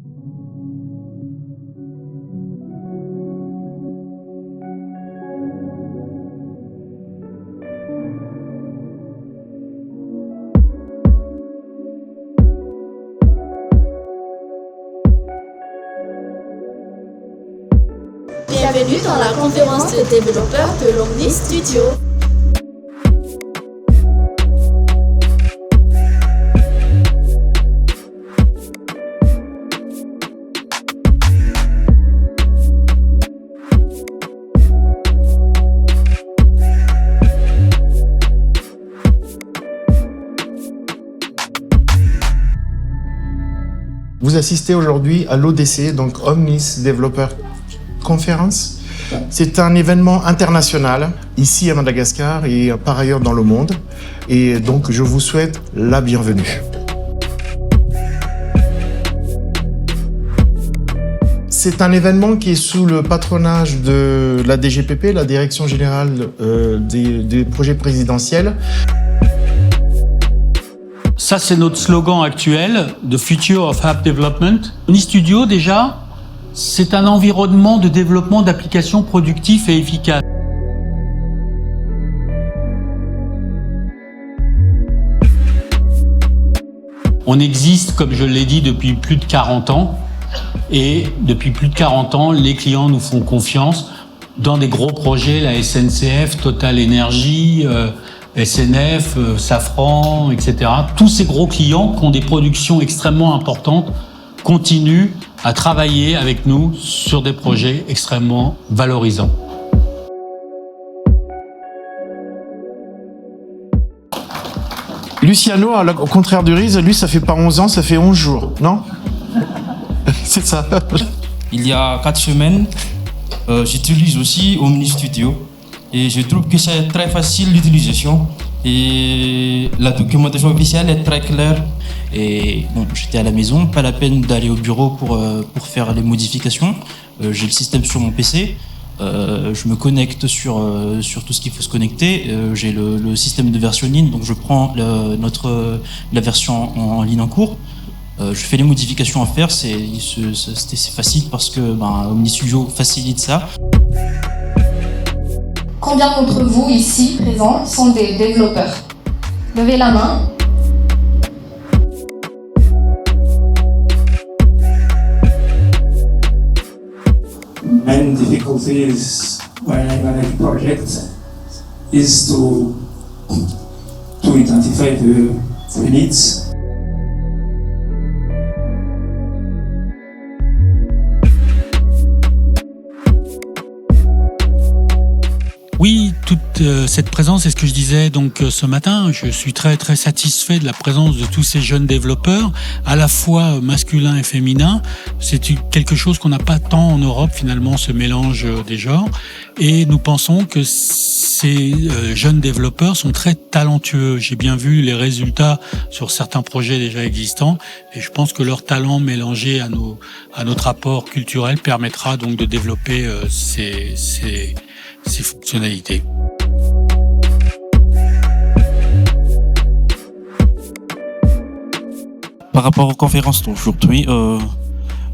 Bienvenue dans la conférence des développeurs de l'Omnis Studio. Vous assistez aujourd'hui à l'ODC, donc Omnis Developer Conference. C'est un événement international, ici à Madagascar et par ailleurs dans le monde. Et donc, je vous souhaite la bienvenue. C'est un événement qui est sous le patronage de la DGPP, la Direction Générale des Projets Présidentiels. Ça, c'est notre slogan actuel, The Future of App Development. Omnis Studio, déjà, c'est un environnement de développement d'applications productifs et efficaces. On existe, comme je l'ai dit, depuis plus de 40 ans. Et depuis plus de 40 ans, les clients nous font confiance dans des gros projets, la SNCF, Total Energy, SNF, Safran, etc. Tous ces gros clients qui ont des productions extrêmement importantes continuent à travailler avec nous sur des projets extrêmement valorisants. Luciano, au contraire du RISE, lui, ça fait pas 11 ans, ça fait 11 jours, non? C'est ça. Il y a 4 semaines, j'utilise aussi Omnis Studio et je trouve que c'est très facile d'utilisation et la documentation officielle est très claire. Et bon, j'étais à la maison, pas la peine d'aller au bureau pour faire les modifications. J'ai le système sur mon PC, je me connecte sur tout ce qu'il faut se connecter. J'ai le système de versionning, donc je prends la version en ligne en cours. Je fais les modifications à faire, c'est facile parce que Omnis Studio facilite ça. Combien d'entre vous ici présents sont des développeurs? Levez la main. Main difficulties when I manage projects is to identify the needs. Oui, toute cette présence, c'est ce que je disais donc ce matin. Je suis très très satisfait de la présence de tous ces jeunes développeurs, à la fois masculins et féminins. C'est quelque chose qu'on n'a pas tant en Europe finalement, ce mélange des genres. Et nous pensons que ces jeunes développeurs sont très talentueux. J'ai bien vu les résultats sur certains projets déjà existants, et je pense que leur talent mélangé à notre apport culturel permettra donc de développer ces fonctionnalités. Par rapport aux conférences d'aujourd'hui,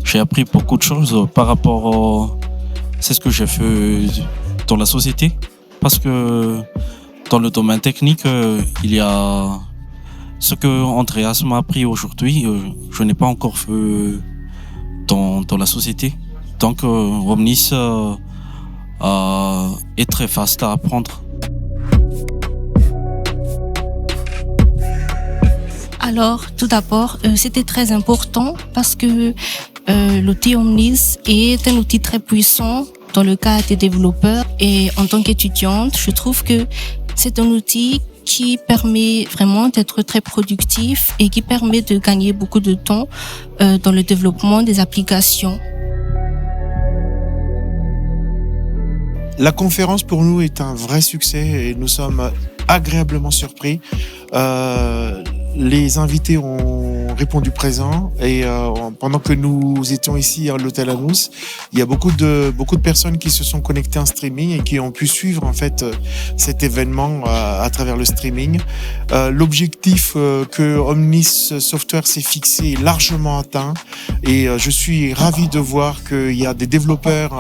j'ai appris beaucoup de choses par rapport c'est ce que j'ai fait dans la société. Parce que dans le domaine technique, il y a ce que Andreas m'a appris aujourd'hui, je n'ai pas encore fait dans la société. Donc Omnis est très facile à apprendre. Alors, tout d'abord, c'était très important parce que l'outil Omnis est un outil très puissant dans le cas des développeurs. Et en tant qu'étudiante, je trouve que c'est un outil qui permet vraiment d'être très productif et qui permet de gagner beaucoup de temps dans le développement des applications. La conférence pour nous est un vrai succès et nous sommes agréablement surpris. Les invités ont répondu présent. Et pendant que nous étions ici à l'hôtel Anous, il y a beaucoup de personnes qui se sont connectées en streaming et qui ont pu suivre en fait cet événement à travers le streaming. L'objectif que Omnis Software s'est fixé est largement atteint et je suis ravi de voir qu'il y a des développeurs,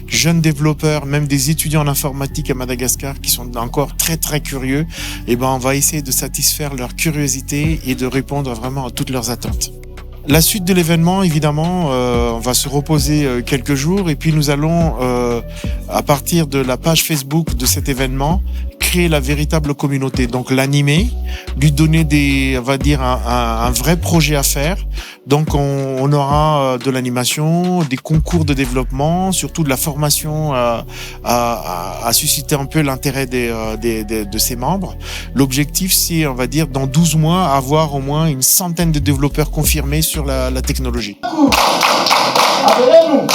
jeunes développeurs, même des étudiants en informatique à Madagascar qui sont encore très très curieux. Et on va essayer de satisfaire leur curiosité et de répondre vraiment à toutes leurs attentes. La suite de l'événement, évidemment, on va se reposer quelques jours et puis nous allons, à partir de la page Facebook de cet événement, créer la véritable communauté. Donc l'animer, lui donner un vrai projet à faire. Donc on aura de l'animation, des concours de développement, surtout de la formation à susciter un peu l'intérêt de ses membres. L'objectif, c'est, on va dire, dans 12 mois, avoir au moins une centaine de développeurs confirmés sur la technologie. Appelez-nous.